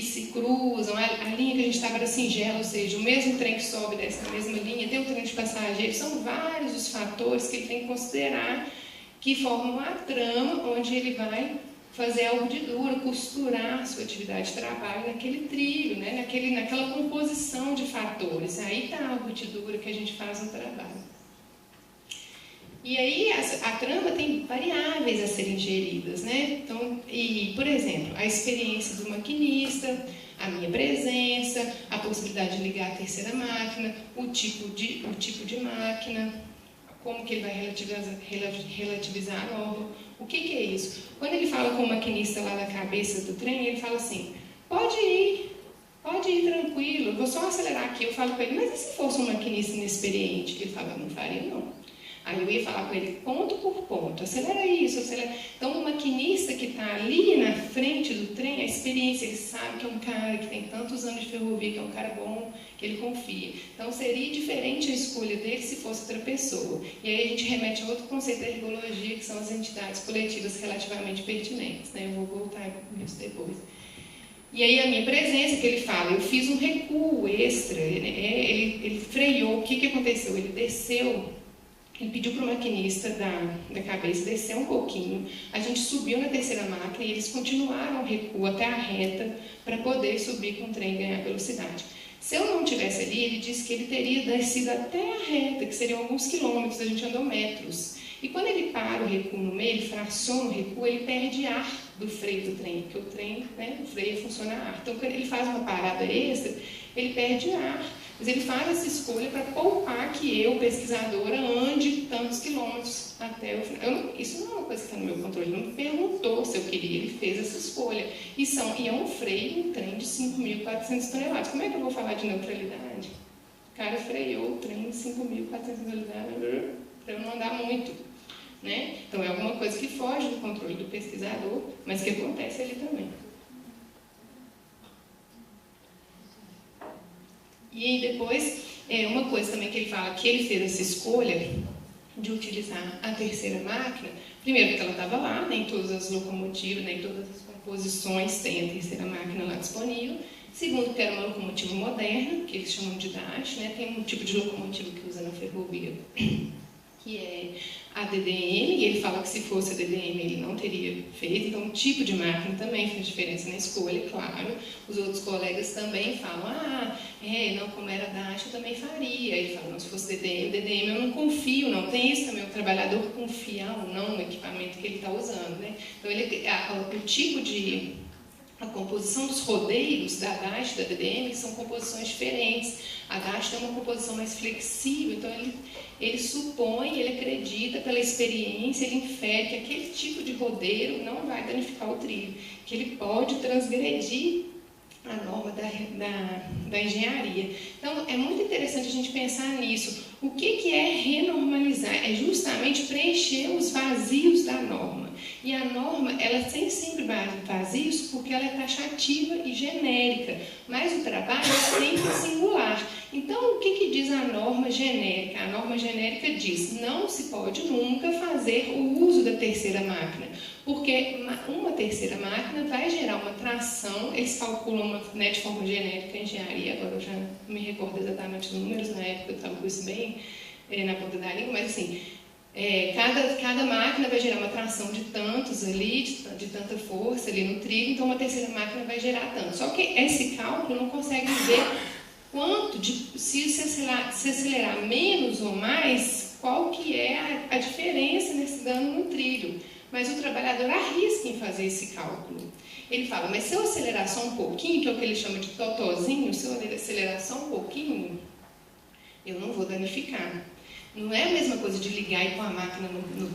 se cruzam, a linha que a gente estava era singela, ou seja, o mesmo trem que sobe desce na mesma linha, tem o trem de passageiros, são vários os fatores que ele tem que considerar que formam a trama onde ele vai fazer a urdidura, costurar a sua atividade de trabalho naquele trilho, né? naquela composição de fatores. Aí está a urdidura que a gente faz no trabalho. E aí a trama tem variáveis a serem geridas, né? Então, por exemplo, a experiência do maquinista, a minha presença, a possibilidade de ligar a terceira máquina, o tipo de máquina, como que ele vai relativizar a norma. O que é isso? Quando ele fala com o maquinista lá na cabeça do trem, ele fala assim, pode ir tranquilo, eu vou só acelerar aqui. Eu falo com ele, mas e se fosse um maquinista inexperiente? Ele fala, não faria não. Aí eu ia falar com ele ponto por ponto, acelera isso, acelera. Então, o maquinista que está ali na frente do trem, a experiência, ele sabe que é um cara que tem tantos anos de ferrovia, que é um cara bom, que ele confia. Então, seria diferente a escolha dele se fosse outra pessoa. E aí a gente remete a outro conceito da ergologia, que são as entidades coletivas relativamente pertinentes, né? Eu vou voltar nisso depois. E aí a minha presença, que ele fala, eu fiz um recuo extra, ele freou, o que aconteceu? Ele desceu. Ele pediu para o maquinista da cabeça descer um pouquinho, a gente subiu na terceira máquina e eles continuaram o recuo até a reta para poder subir com o trem e ganhar velocidade. Se eu não estivesse ali, ele disse que ele teria descido até a reta, que seriam alguns quilômetros, a gente andou metros. E quando ele para o recuo no meio, ele fraciona o recuo, ele perde ar do freio do trem, porque o trem, né, o freio funciona a ar. Então, quando ele faz uma parada extra, ele perde ar. Mas ele faz essa escolha para poupar que eu, pesquisadora, ande tantos quilômetros até o final. Isso não é uma coisa que está no meu controle. Ele não me perguntou se eu queria, ele fez essa escolha. E é um freio, um trem de 5.400 toneladas. Como é que eu vou falar de neutralidade? O cara freou o trem de 5.400 toneladas para eu não andar muito. Né? Então, é alguma coisa que foge do controle do pesquisador, mas que acontece ali também. E aí depois, uma coisa também que ele fala, que ele fez essa escolha de utilizar a terceira máquina, primeiro porque ela estava lá, nem todas as locomotivas, nem todas as composições têm a terceira máquina lá disponível. Segundo, porque era uma locomotiva moderna, que eles chamam de DASH, né? Tem um tipo de locomotiva que usa na ferrovia, que é a DDM, e ele fala que se fosse a DDM ele não teria feito, então o tipo de máquina também faz diferença na escolha, claro. Os outros colegas também falam, não, como era DASH eu também faria. Ele fala, não, se fosse DDM eu não confio, não. Tem isso também, o trabalhador confiar ou não no equipamento que ele está usando, né? Então, o tipo de... A composição dos rodeiros da DASH e da DDM são composições diferentes. A DASH tem uma composição mais flexível, então ele supõe, ele acredita pela experiência, ele infere que aquele tipo de rodeiro não vai danificar o trilho, que ele pode transgredir a norma da engenharia. Então, é muito interessante a gente pensar nisso. O que é renormalizar? É justamente preencher os vazios da norma. E a norma, ela tem sempre vazios porque ela é taxativa e genérica, mas o trabalho é sempre singular. Então, o que diz a norma genérica? A norma genérica diz, não se pode nunca fazer o uso da terceira máquina, porque uma terceira máquina vai gerar uma tração, eles calculam de forma genérica a engenharia, agora eu já não me recordo exatamente dos números, na época eu estava com isso bem na ponta da língua, mas assim, cada máquina vai gerar uma tração de tantos ali, de tanta força ali no trilho, então uma terceira máquina vai gerar tanto. Só que esse cálculo não consegue ver se acelerar menos ou mais, qual que é a diferença nesse dano no trilho. Mas o trabalhador arrisca em fazer esse cálculo. Ele fala, mas se eu acelerar só um pouquinho, que é o que ele chama de totozinho, se eu acelerar só um pouquinho, eu não vou danificar. Não é a mesma coisa de ligar e pôr a máquina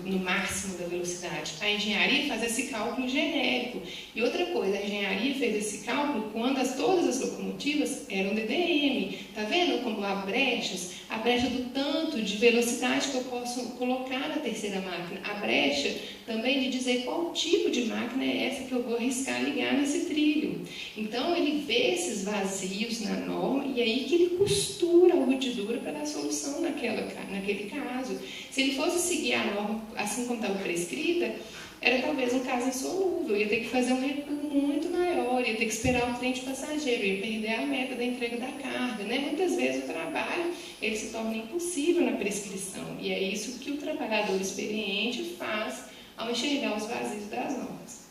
no máximo da velocidade. A engenharia faz esse cálculo genérico. E outra coisa, a engenharia fez esse cálculo quando todas as locomotivas eram DDM. Está vendo como há brechas? A brecha do tanto de velocidade que eu posso colocar na terceira máquina. A brecha também de dizer qual tipo de máquina é essa que eu vou arriscar ligar nesse trilho. Então, ele vê esses vazios na norma e aí que ele costura a urdidura para dar solução naquele caso. Se ele fosse seguir a norma assim como estava prescrita, era talvez um caso insolúvel, ia ter que fazer um recuo muito maior, ia ter que esperar o trem de passageiro, ia perder a meta da entrega da carga, né? Muitas vezes o trabalho ele se torna impossível na prescrição, e é isso que o trabalhador experiente faz ao enxergar os vazios das normas.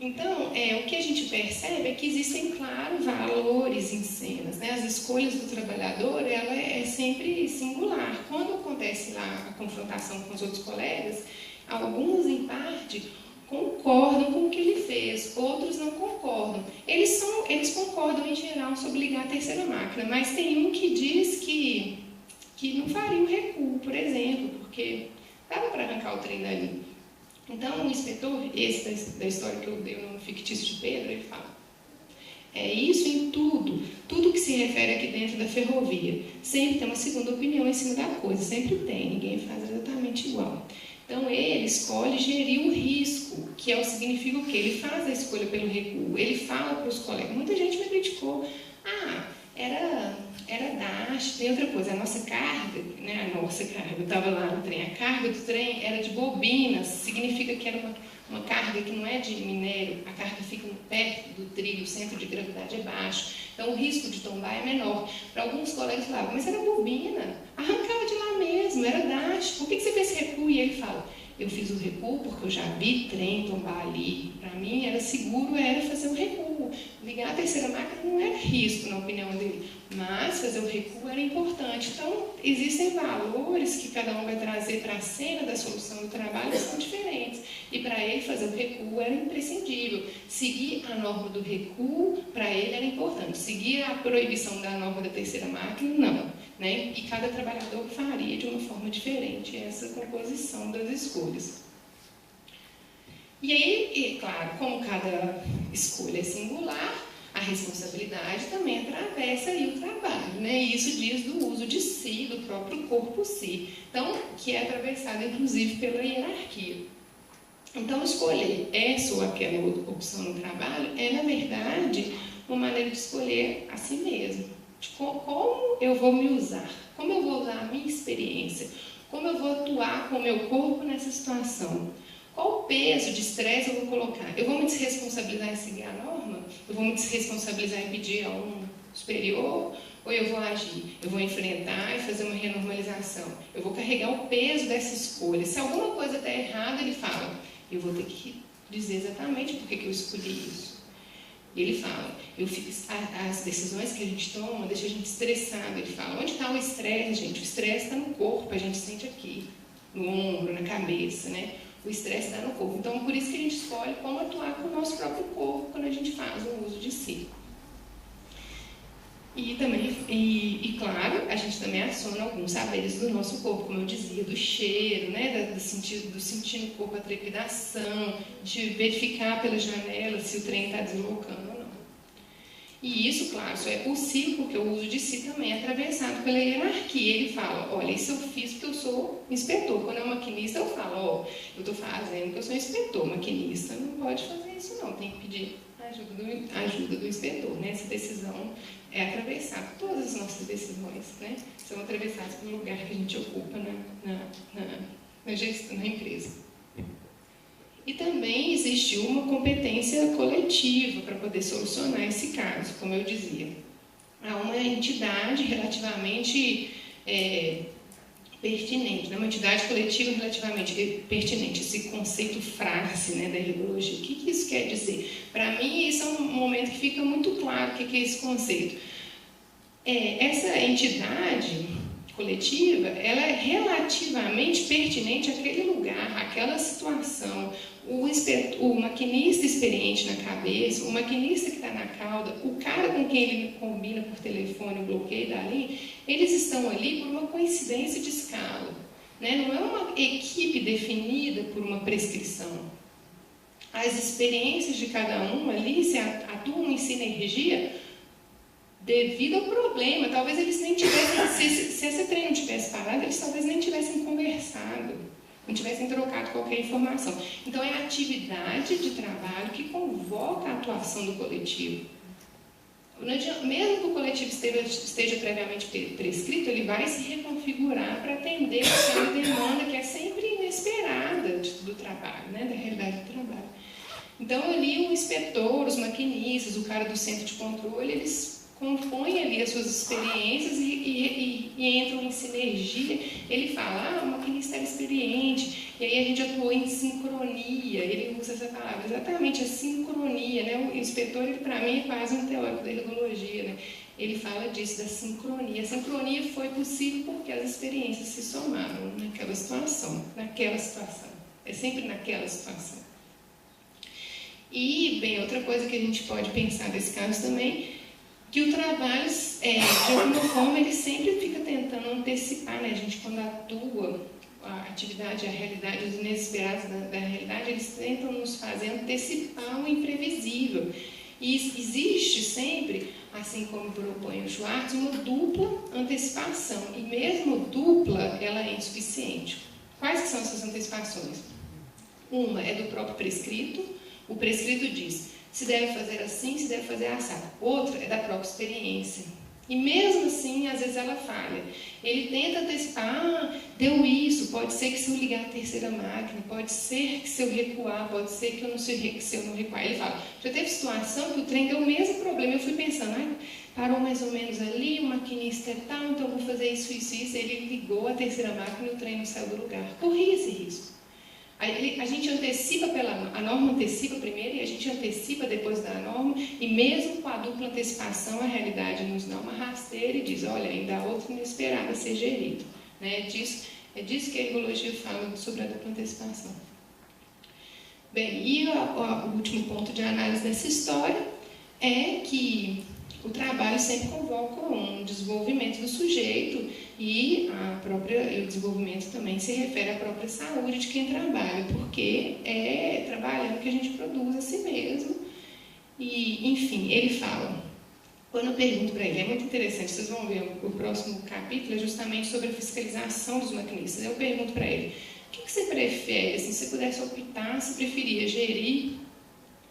Então, o que a gente percebe é que existem, claro, valores em cenas, né? As escolhas do trabalhador, ela é sempre singular. Quando acontece lá a confrontação com os outros colegas, alguns, em parte, concordam com o que ele fez, outros não concordam. Eles concordam, em geral, sobre ligar a terceira máquina, mas tem um que diz que não faria o recuo, por exemplo, porque dava para arrancar o trem dali. Então, o inspetor, esse da história que eu dei no fictício de Pedro, ele fala: é isso em tudo que se refere aqui dentro da ferrovia. Sempre tem uma segunda opinião em cima da coisa, sempre tem, ninguém faz exatamente igual. Então, ele escolhe gerir o risco, que significa o quê? Ele faz a escolha pelo recuo, ele fala para os colegas. Muita gente me criticou: era DASH, tem outra coisa, a nossa carga, né, eu estava lá no trem, a carga do trem era de bobinas, significa que era uma carga que não é de minério, a carga fica perto do trilho, o centro de gravidade é baixo, então o risco de tombar é menor. Para alguns colegas falavam: mas era bobina, arrancava de lá mesmo, era DASH, por que você fez recuo? E ele fala: eu fiz o recuo porque eu já vi trem tombar ali, para mim era seguro, era fazer o recuo. Ligar a terceira máquina não era risco, na opinião dele, mas fazer o recuo era importante. Então, existem valores que cada um vai trazer para a cena da solução do trabalho que são diferentes. E para ele, fazer o recuo era imprescindível. Seguir a norma do recuo, para ele, era importante. Seguir a proibição da norma da terceira máquina, não. Né? E cada trabalhador faria de uma forma diferente essa composição das escolhas. E aí, claro, como cada escolha é singular, a responsabilidade também atravessa aí o trabalho, né? E isso diz do uso de si, do próprio corpo si. Então, que é atravessado, inclusive, pela hierarquia. Então, escolher essa ou aquela opção no trabalho é, na verdade, uma maneira de escolher a si mesmo. De como eu vou me usar, como eu vou usar a minha experiência, como eu vou atuar com o meu corpo nessa situação. Qual peso de estresse eu vou colocar? Eu vou me desresponsabilizar em seguir a norma? Eu vou me desresponsabilizar em pedir a um superior? Ou eu vou agir? Eu vou enfrentar e fazer uma renormalização? Eu vou carregar o peso dessa escolha. Se alguma coisa está errada, ele fala: eu vou ter que dizer exatamente por que eu escolhi isso. E ele fala: as decisões que a gente toma deixam a gente estressado. Ele fala: onde está o estresse, gente? O estresse está no corpo, a gente sente aqui, no ombro, na cabeça, né? O estresse está no corpo. Então, por isso que a gente escolhe como atuar com o nosso próprio corpo quando a gente faz o uso de si. E também, claro, a gente também aciona alguns saberes do nosso corpo, como eu dizia, do cheiro, né, do sentir no corpo a trepidação, de verificar pela janela se o trem está deslocando ou não. E isso, claro, só é possível porque o uso de si também é atravessado pela hierarquia. Ele fala: olha, isso eu fiz porque eu sou inspetor. Quando é um maquinista, eu falo: eu estou fazendo porque eu sou inspetor. Maquinista não pode fazer isso não, tem que pedir ajuda do inspetor, né? Essa decisão é atravessada. Todas as nossas decisões, né, são atravessadas pelo lugar que a gente ocupa na gestão, na empresa. E também existe uma competência coletiva para poder solucionar esse caso, como eu dizia. Há uma entidade relativamente pertinente, né? Uma entidade coletiva relativamente pertinente, esse conceito frase, né, da ergologia. O que isso quer dizer? Para mim, isso é um momento que fica muito claro o que é esse conceito. Essa entidade coletiva, ela é relativamente pertinente àquele lugar, àquela situação. O maquinista experiente na cabeça, o maquinista que está na cauda, o cara com quem ele combina por telefone o bloqueio da linha, eles estão ali por uma coincidência de escala, né? Não é uma equipe definida por uma prescrição. As experiências de cada um ali se atuam em sinergia devido ao problema. Talvez eles nem tivessem, se esse trem não tivesse parado, eles talvez nem tivessem conversado, não tivessem trocado qualquer informação. Então, é a atividade de trabalho que convoca a atuação do coletivo. Mesmo que o coletivo esteja previamente prescrito, ele vai se reconfigurar para atender aquela demanda que é sempre inesperada do trabalho, né, da realidade do trabalho. Então, ali o inspetor, os maquinistas, o cara do centro de controle, eles compõem ali as suas experiências e entram em sinergia. Ele fala, o maquinista era experiente, e aí a gente atuou em sincronia, ele usa essa palavra, exatamente a sincronia, né? O inspetor, ele para mim é quase um teórico da ergologia, né? Ele fala disso, da sincronia. A sincronia foi possível porque as experiências se somaram naquela situação, é sempre naquela situação. E, bem, outra coisa que a gente pode pensar desse caso também, que o trabalho, de alguma forma, ele sempre fica tentando antecipar, né? A gente, quando atua, a atividade, a realidade, os inesperados da realidade, eles tentam nos fazer antecipar o imprevisível. E existe sempre, assim como propõe o Schwartz, uma dupla antecipação. E mesmo dupla, ela é insuficiente. Quais que são essas antecipações? Uma é do próprio prescrito. O prescrito diz, se deve fazer assim, se deve fazer assado. Outra é da própria experiência. E mesmo assim, às vezes ela falha. Ele tenta antecipar, deu isso, pode ser que se eu ligar a terceira máquina, pode ser que se eu recuar, pode ser que se eu não recuar. Ele fala, já teve situação que o trem deu o mesmo problema. Eu fui pensando, parou mais ou menos ali, o maquinista é tal, então eu vou fazer isso. Ele ligou a terceira máquina e o trem não saiu do lugar. Corri esse risco. A gente antecipa a norma antecipa primeiro e a gente antecipa depois da norma, e mesmo com a dupla antecipação, a realidade nos dá uma rasteira e diz, olha, ainda há outra inesperada a ser gerido. Né? É disso que a ergologia fala sobre a dupla antecipação. Bem, e o último ponto de análise dessa história é que o trabalho sempre convoca um desenvolvimento do sujeito e o desenvolvimento também se refere à própria saúde de quem trabalha, porque é trabalhando que a gente produz a si mesmo. E, enfim, ele fala, quando eu pergunto para ele, é muito interessante, vocês vão ver o próximo capítulo, é justamente sobre a fiscalização dos maquinistas. Eu pergunto para ele, o que você prefere, assim, se você pudesse optar, se preferia gerir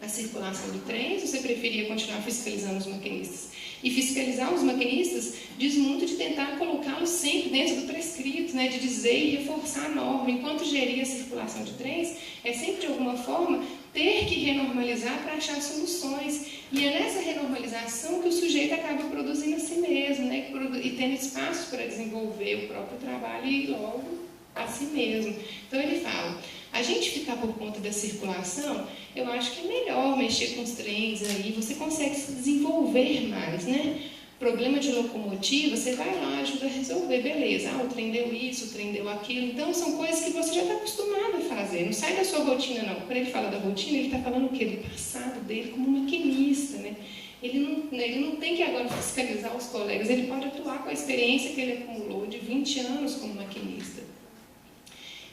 a circulação de trens, ou você preferia continuar fiscalizando os maquinistas? E fiscalizar os maquinistas diz muito de tentar colocá-los sempre dentro do prescrito, né, de dizer e reforçar a norma. Enquanto gerir a circulação de trens, é sempre de alguma forma ter que renormalizar para achar soluções. E é nessa renormalização que o sujeito acaba produzindo a si mesmo, né, e tendo espaço para desenvolver o próprio trabalho e logo a si mesmo. Então ele fala, a gente ficar por conta da circulação, eu acho que é melhor mexer com os trens aí, você consegue se desenvolver mais, né? Problema de locomotiva, você vai lá, ajuda a resolver, beleza. O trem deu isso, o trem deu aquilo. Então, são coisas que você já está acostumado a fazer. Não sai da sua rotina, não. Quando ele fala da rotina, ele está falando o quê? Do passado dele como maquinista, né? Ele não tem que agora fiscalizar os colegas, ele pode atuar com a experiência que ele acumulou de 20 anos como maquinista.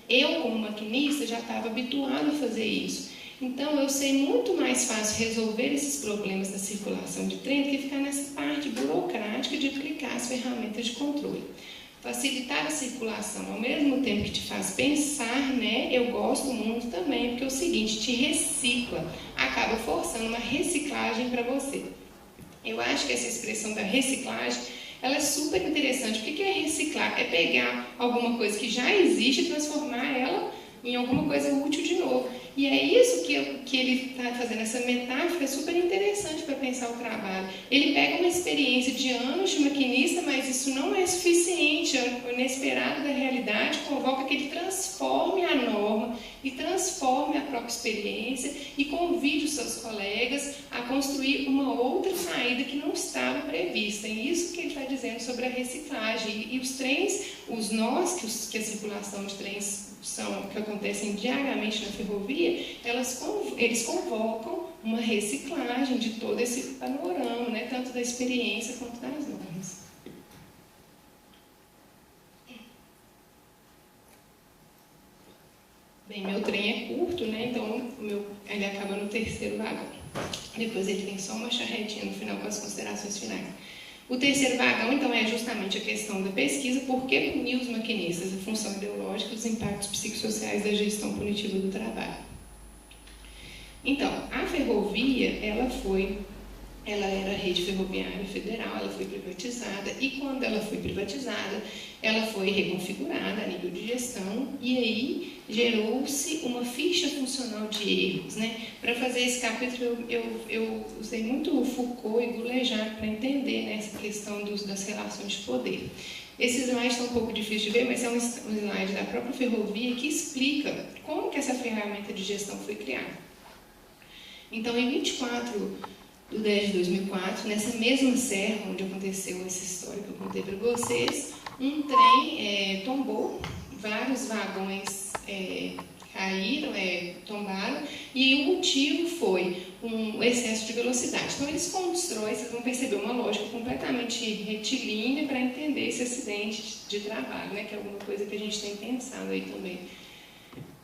Eu, como maquinista, já estava habituado a fazer isso. Então, eu sei muito mais fácil resolver esses problemas da circulação de trem do que ficar nessa parte burocrática de aplicar as ferramentas de controle. Facilitar a circulação, ao mesmo tempo que te faz pensar, né? Eu gosto muito também, porque é o seguinte, te recicla, acaba forçando uma reciclagem para você. Eu acho que essa expressão da reciclagem, ela é super interessante. O que é reciclar? É pegar alguma coisa que já existe e transformar ela em alguma coisa útil de novo. E é isso que ele está fazendo, essa metáfora é super interessante para pensar o trabalho. Ele pega uma experiência de anos de maquinista, mas isso não é suficiente. O inesperado da realidade convoca que ele transforme a norma e transforme a própria experiência e convide os seus colegas a construir uma outra saída que não estava prevista. É isso que ele está dizendo sobre a reciclagem. E os trens, os nós, que a circulação de trens que acontecem diariamente na ferrovia, eles convocam uma reciclagem de todo esse panorama, né? Tanto da experiência quanto das normas. Bem, meu trem é curto, né? Então ele acaba no terceiro vagão. Depois ele tem só uma charretinha no final com as considerações finais. O terceiro vagão, então, é justamente a questão da pesquisa, por que punir os maquinistas, a função ideológica e os impactos psicossociais da gestão punitiva do trabalho. Então, a ferrovia, ela foi ela era a Rede Ferroviária Federal, ela foi privatizada, e quando ela foi privatizada, ela foi reconfigurada a nível de gestão, e aí gerou-se uma ficha funcional de erros, né? Para fazer esse capítulo, eu usei muito o Foucault e Goulejard para entender, né, essa questão das relações de poder. Esse slide está um pouco difícil de ver, mas é um slide da própria ferrovia que explica como que essa ferramenta de gestão foi criada. Então, em 24/10/2004, nessa mesma serra onde aconteceu essa história que eu contei para vocês, um trem tombou, vários vagões caíram, tombaram, e o motivo foi um excesso de velocidade. Então, eles constroem, vocês vão perceber uma lógica completamente retilínea para entender esse acidente de trabalho, né, que é alguma coisa que a gente tem pensado aí também.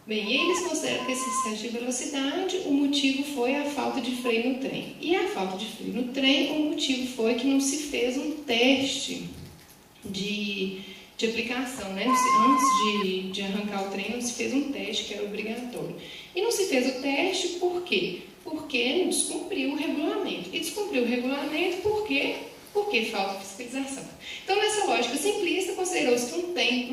Bem, eles consideram que esse excesso de velocidade, o motivo foi a falta de freio no trem. E a falta de freio no trem, o motivo foi que não se fez um teste de aplicação, né? Antes de arrancar o trem, não se fez um teste que era obrigatório. E não se fez o teste por quê? Porque descumpriu o regulamento. E descumpriu o regulamento por quê? Porque falta fiscalização. Então, nessa lógica simplista, considerou-se que um trem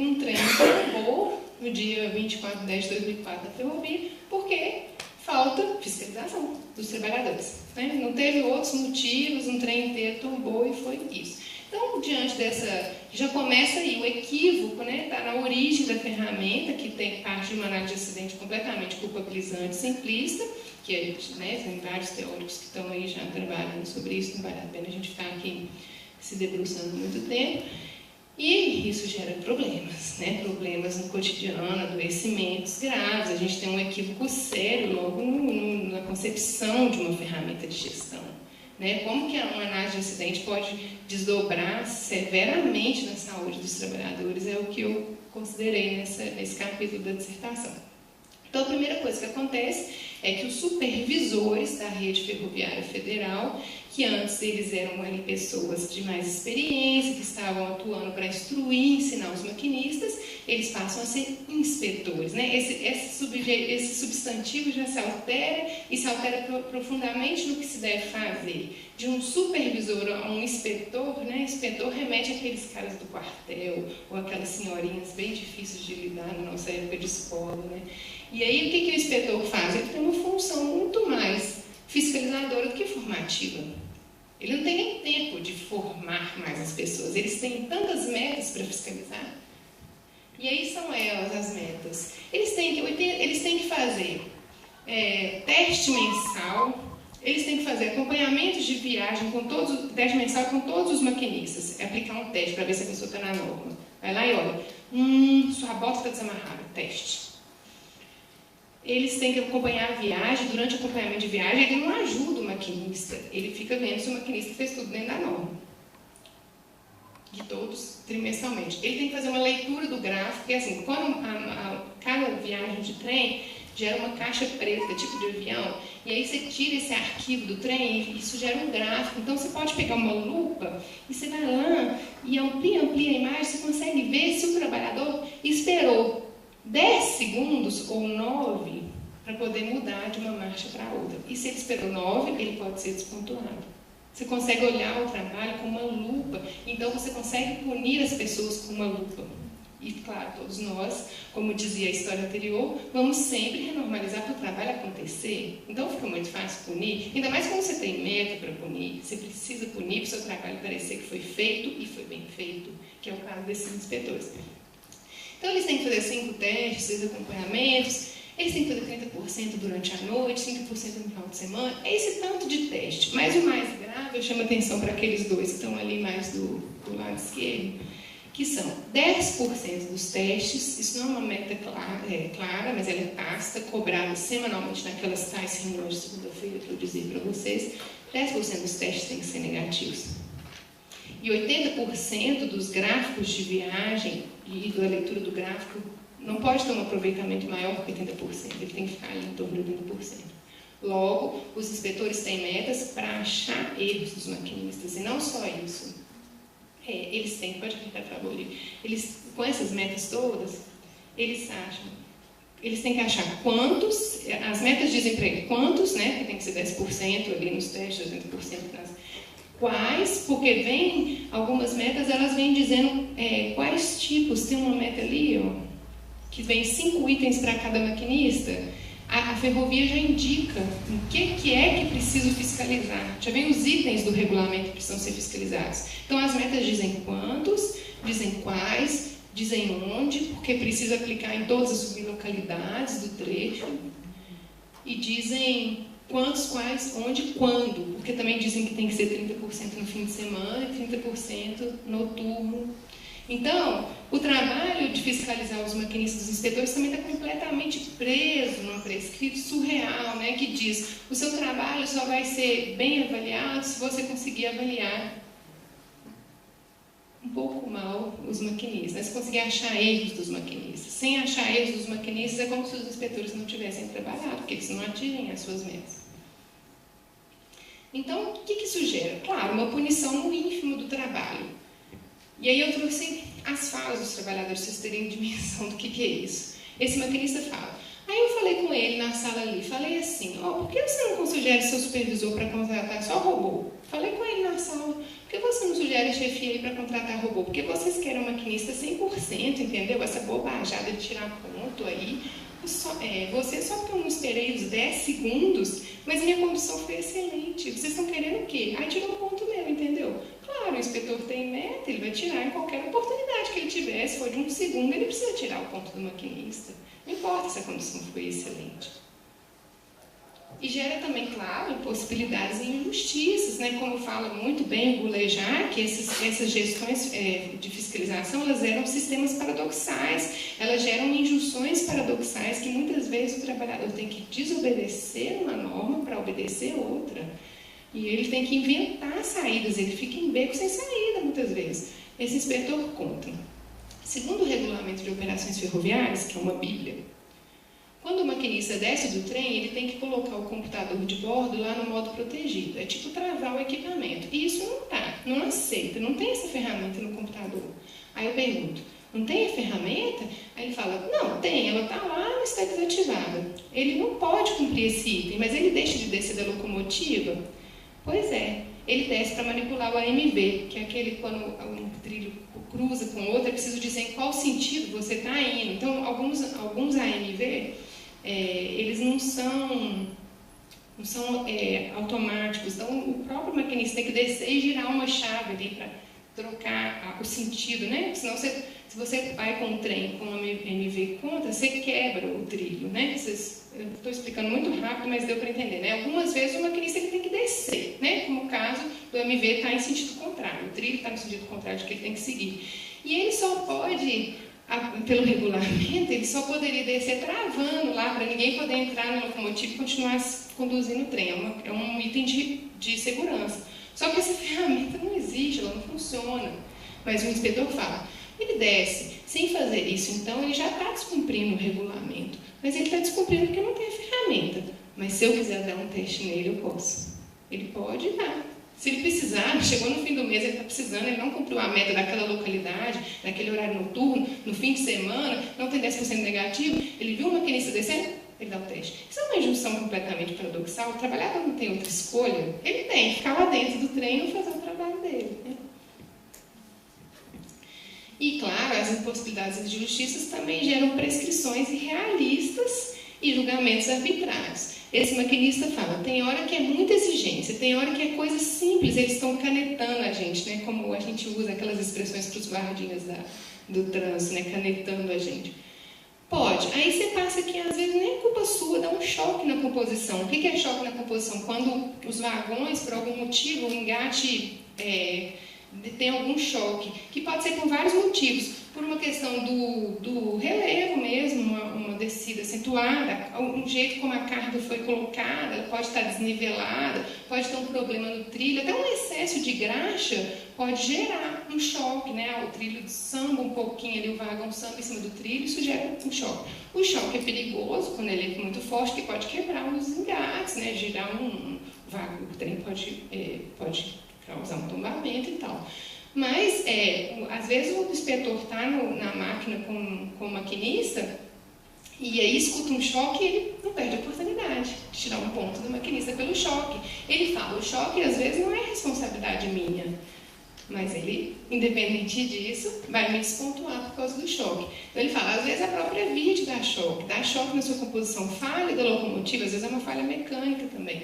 tombou no dia 24/10/2004 da ferrovia, porque falta fiscalização dos trabalhadores, né? Não teve outros motivos, um trem inteiro tombou e foi isso. Então, diante dessa, já começa aí o equívoco, né? Está na origem da ferramenta, que tem parte de uma análise de acidente completamente culpabilizante, simplista, que né, tem vários teóricos que estão aí já trabalhando sobre isso, não vale a pena a gente ficar aqui se debruçando muito tempo. E isso gera problemas, né? Problemas no cotidiano, adoecimentos graves. A gente tem um equívoco sério logo na concepção de uma ferramenta de gestão, né? Como que uma análise de acidente pode desdobrar severamente na saúde dos trabalhadores? É o que eu considerei nesse capítulo da dissertação. Então, a primeira coisa que acontece é que os supervisores da Rede Ferroviária Federal, que antes eles eram ali pessoas de mais experiência, que estavam atuando para instruir e ensinar os maquinistas, eles passam a ser inspetores, né? Esse substantivo já se altera e se altera profundamente no que se deve fazer. De um supervisor a um inspetor, né? Inspetor remete àqueles caras do quartel, ou aquelas senhorinhas bem difíceis de lidar na nossa época de escola, né? E aí, o que o inspetor faz? Ele tem uma função muito mais fiscalizadora do que formativa. Ele não tem nem tempo de formar mais as pessoas. Eles têm tantas metas para fiscalizar. E aí são elas as metas. Eles têm que fazer teste mensal, eles têm que fazer acompanhamentos de viagem, teste mensal com todos os maquinistas. Aplicar um teste para ver se a pessoa está na norma. Vai lá e olha, sua bota está desamarrada, teste. Eles têm que acompanhar a viagem. Durante o acompanhamento de viagem, ele não ajuda o maquinista, ele fica vendo se o maquinista fez tudo dentro da norma. De todos, trimestralmente. Ele tem que fazer uma leitura do gráfico, porque assim, quando cada viagem de trem gera uma caixa preta, tipo de avião, e aí você tira esse arquivo do trem e isso gera um gráfico. Então você pode pegar uma lupa e você vai lá e amplia a imagem, você consegue ver se o trabalhador esperou 10 segundos ou 9 para poder mudar de uma marcha para outra. E se ele esperou 9, ele pode ser despontuado. Você consegue olhar o trabalho com uma lupa, então você consegue punir as pessoas com uma lupa. E, claro, todos nós, como dizia a história anterior, vamos sempre renormalizar para o trabalho acontecer. Então fica muito fácil punir, ainda mais quando você tem meta para punir. Você precisa punir para o seu trabalho parecer que foi feito e foi bem feito, que é o caso desses inspetores. Então, eles têm que fazer 5 testes, 6 acompanhamentos, eles têm que fazer 30% durante a noite, 5% no final de semana. É esse tanto de teste. Mas o mais grave, eu chamo atenção para aqueles dois que estão ali mais do lado esquerdo, que são 10% dos testes. Isso não é uma meta clara, mas ela é tácita, cobrada semanalmente naquelas tais reuniões de segunda-feira que eu dizia para vocês. 10% dos testes têm que ser negativos. E 80% dos gráficos de viagem e da leitura do gráfico não pode ter um aproveitamento maior que 80%, ele tem que ficar ali em torno de 80%. Logo, os inspetores têm metas para achar erros dos maquinistas, e não só isso. Eles têm, pode clicar para abolir, com essas metas todas, eles acham eles têm que achar quantos, as metas dizem para ele quantos, né, que tem que ser 10% ali nos testes, 80% nas... Quais, porque vem, algumas metas, elas vêm dizendo quais tipos, tem uma meta ali, ó, que vem 5 itens para cada maquinista, a ferrovia já indica o que é que preciso fiscalizar, já vem os itens do regulamento que precisam ser fiscalizados. Então as metas dizem quantos, dizem quais, dizem onde, porque precisa aplicar em todas as sublocalidades do trecho, e dizem quantos, quais, onde, quando, porque também dizem que tem que ser 30% no fim de semana e 30% noturno. Então, o trabalho de fiscalizar os maquinistas e inspetores também está completamente preso num prescrito surreal, né, que diz: o seu trabalho só vai ser bem avaliado se você conseguir avaliar um pouco mal os maquinistas, né? Se conseguir achar erros dos maquinistas. Sem achar erros dos maquinistas, é como se os inspetores não tivessem trabalhado, porque eles não atingem as suas metas. Então, o que isso gera? Claro, uma punição no ínfimo do trabalho. E aí eu trouxe as falas dos trabalhadores, para vocês terem dimensão do que é isso. Esse maquinista fala: aí eu falei com ele na sala ali, falei assim, por que você não sugere seu supervisor para contratar só robô? Falei com ele na sala: por que você não sugere a chefia aí para contratar robô? Porque vocês querem um maquinista 100%, entendeu? Essa bobajada de tirar ponto aí. Você só porque eu não esperei os 10 segundos, mas minha condução foi excelente. Vocês estão querendo o quê? Aí tirou um ponto meu, entendeu? Claro, o inspetor tem meta, ele vai tirar em qualquer oportunidade que ele tiver. Se for de 1 segundo, ele precisa tirar o ponto do maquinista. Não importa se a condução foi excelente. E gera também, claro, possibilidades e injustiças, né? Como fala muito bem o Goulejard, que essas gestões de fiscalização, elas geram sistemas paradoxais, elas geram injunções paradoxais que muitas vezes o trabalhador tem que desobedecer uma norma para obedecer outra. E ele tem que inventar saídas, ele fica em beco sem saída muitas vezes. Esse inspetor conta. Segundo o Regulamento de Operações Ferroviárias, que é uma bíblia, quando o maquinista desce do trem, ele tem que colocar o computador de bordo lá no modo protegido. É tipo travar o equipamento. E isso não aceita, não tem essa ferramenta no computador. Aí eu pergunto: não tem a ferramenta? Aí ele fala: não, tem, ela está lá, mas está desativada. Ele não pode cumprir esse item, mas ele deixa de descer da locomotiva? Pois é, ele desce para manipular o AMV, que é aquele quando um trilho cruza com outro, é preciso dizer em qual sentido você está indo. Então, alguns AMV, eles não são automáticos. Então, o próprio maquinista tem que descer e girar uma chave ali para trocar o sentido, né? Senão, se você vai com o trem com o AMV contra, você quebra o trilho, né? Eu estou explicando muito rápido, mas deu para entender, né? Algumas vezes o maquinista tem que descer, né? Como o caso do AMV está em sentido contrário, o trilho está no sentido contrário de que ele tem que seguir. E ele só pode, pelo regulamento, ele só poderia descer travando lá, para ninguém poder entrar na locomotiva e continuar conduzindo o trem. É um item de segurança. Só que essa ferramenta não existe, ela não funciona. Mas o inspetor fala: ele desce. Sem fazer isso, então, ele já está descumprindo o regulamento. Mas ele está descumprindo porque não tem a ferramenta. Mas se eu quiser dar um teste nele, eu posso. Ele pode dar. Se ele precisar, chegou no fim do mês, ele está precisando, ele não cumpriu a meta daquela localidade, naquele horário noturno, no fim de semana, não tem 10% negativo, ele viu o maquinista descendo, ele dá o teste. Isso é uma injunção completamente paradoxal. O trabalhador não tem outra escolha, ele tem que ficar lá dentro do trem e fazer o trabalho dele, né? E, claro, as impossibilidades de justiça também geram prescrições irrealistas e julgamentos arbitrários. Esse maquinista fala: tem hora que é muita exigência, tem hora que é coisa simples, eles estão canetando a gente, né? Como a gente usa aquelas expressões para os guardinhas do trânsito, né? Canetando a gente. Pode. Aí você passa que, às vezes, nem é culpa sua, dá um choque na composição. O que é choque na composição? Quando os vagões, por algum motivo, o engate tem algum choque, que pode ser por vários motivos. Por uma questão do relevo mesmo, uma descida acentuada, um jeito como a carga foi colocada, ela pode estar desnivelada, pode ter um problema no trilho, até um excesso de graxa pode gerar um choque, né? O trilho samba um pouquinho ali, o vagão samba em cima do trilho, isso gera um choque. O choque é perigoso quando ele é muito forte, que pode quebrar os engates, né? Gerar o trem pode causar um tombamento e tal. Mas, às vezes, o inspetor está na máquina com o maquinista E aí escuta um choque e ele não perde a oportunidade de tirar um ponto do maquinista pelo choque. Ele fala, o choque às vezes não é responsabilidade minha, mas ele, independente disso, vai me despontuar por causa do choque. Então ele fala, às vezes a própria via te dá choque na sua composição, falha da locomotiva, às vezes é uma falha mecânica também.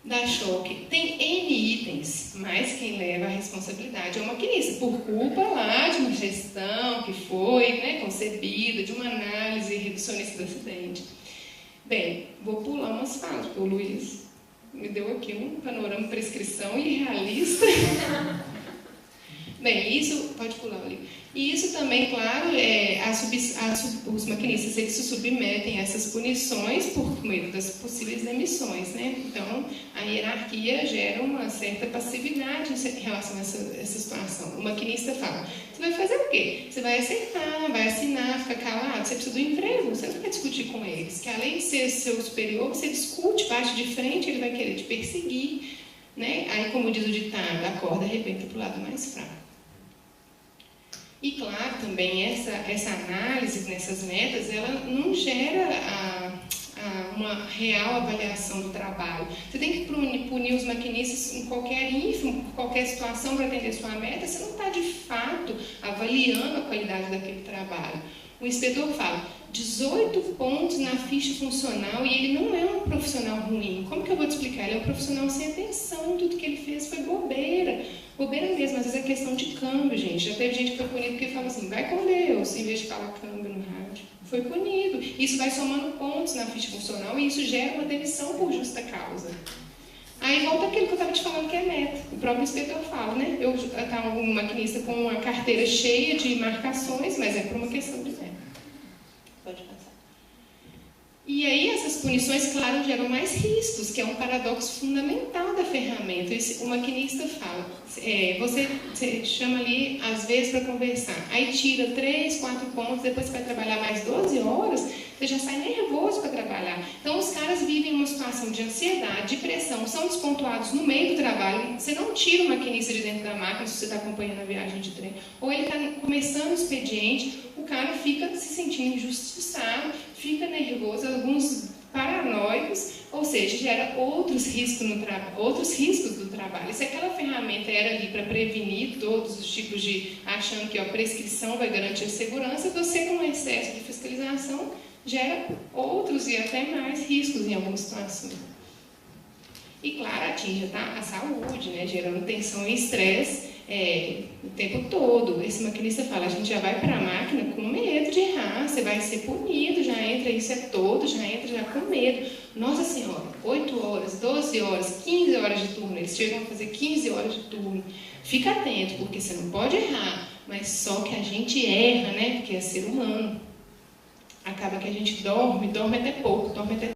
Dá choque. Tem N itens, mas quem leva a responsabilidade é o maquinista, por culpa lá de uma gestão que foi, né, concebida, de uma análise reducionista do acidente. Bem, vou pular umas falas, porque o Luiz me deu aqui um panorama de prescrição irrealista. Bem, isso, pode pular ali. E isso também, claro, os maquinistas eles se submetem a essas punições por meio das possíveis demissões, né? Então, a hierarquia gera uma certa passividade em relação a essa situação. O maquinista fala, você vai fazer o quê? Você vai aceitar, vai assinar, ficar calado, você precisa do emprego, você não vai discutir com eles, que além de ser seu superior, você discute, bate de frente, ele vai querer te perseguir, né? Aí, como diz o ditado, a corda arrebenta para o lado mais fraco. E, claro, também essa análise nessas metas, ela não gera uma real avaliação do trabalho. Você tem que punir os maquinistas em qualquer ínfimo, qualquer situação para atender sua meta, você não está, de fato, avaliando a qualidade daquele trabalho. O inspetor fala, 18 pontos na ficha funcional e ele não é um profissional ruim. Como que eu vou te explicar? Ele é um profissional sem atenção, tudo que ele fez foi bobeira. Bobeira mesmo, às vezes é questão de câmbio, gente. Já teve gente que foi punido porque fala assim, vai com Deus, em vez de falar câmbio no rádio. Foi punido. Isso vai somando pontos na ficha funcional e isso gera uma demissão por justa causa. Aí volta aquilo que eu estava te falando que é meta. O próprio inspetor fala, né? Eu estava um maquinista com uma carteira cheia de marcações, mas é por uma questão de meta. Pode passar. E aí essas punições, claro, geram mais riscos, que é um paradoxo fundamental da ferramenta. O maquinista fala, você chama ali, às vezes, para conversar, aí tira 3, 4 pontos, depois você vai trabalhar mais 12 horas, você já sai nervoso para trabalhar. Então, os caras vivem uma situação de ansiedade, de pressão, são despontuados no meio do trabalho. Você não tira o maquinista de dentro da máquina se você está acompanhando a viagem de trem. Ou ele está começando o expediente, o cara fica se sentindo injustiçado, fica nervoso, alguns paranoicos, ou seja, gera outros riscos do trabalho. Se aquela ferramenta era ali para prevenir todos os tipos de, achando que a prescrição vai garantir a segurança, você com excesso de fiscalização gera outros e até mais riscos em algumas situações. E claro, atinge a saúde, né, gerando tensão e estresse o tempo todo. Esse maquinista fala, a gente já vai para a máquina com medo de errar, você vai ser punido, já entra, isso é todo, já entra já com medo. Nossa Senhora, 8 horas, 12 horas, 15 horas de turno, eles chegam a fazer 15 horas de turno. Fica atento, porque você não pode errar, mas só que a gente erra, né, porque é ser humano. Acaba que a gente dorme até pouco, dorme até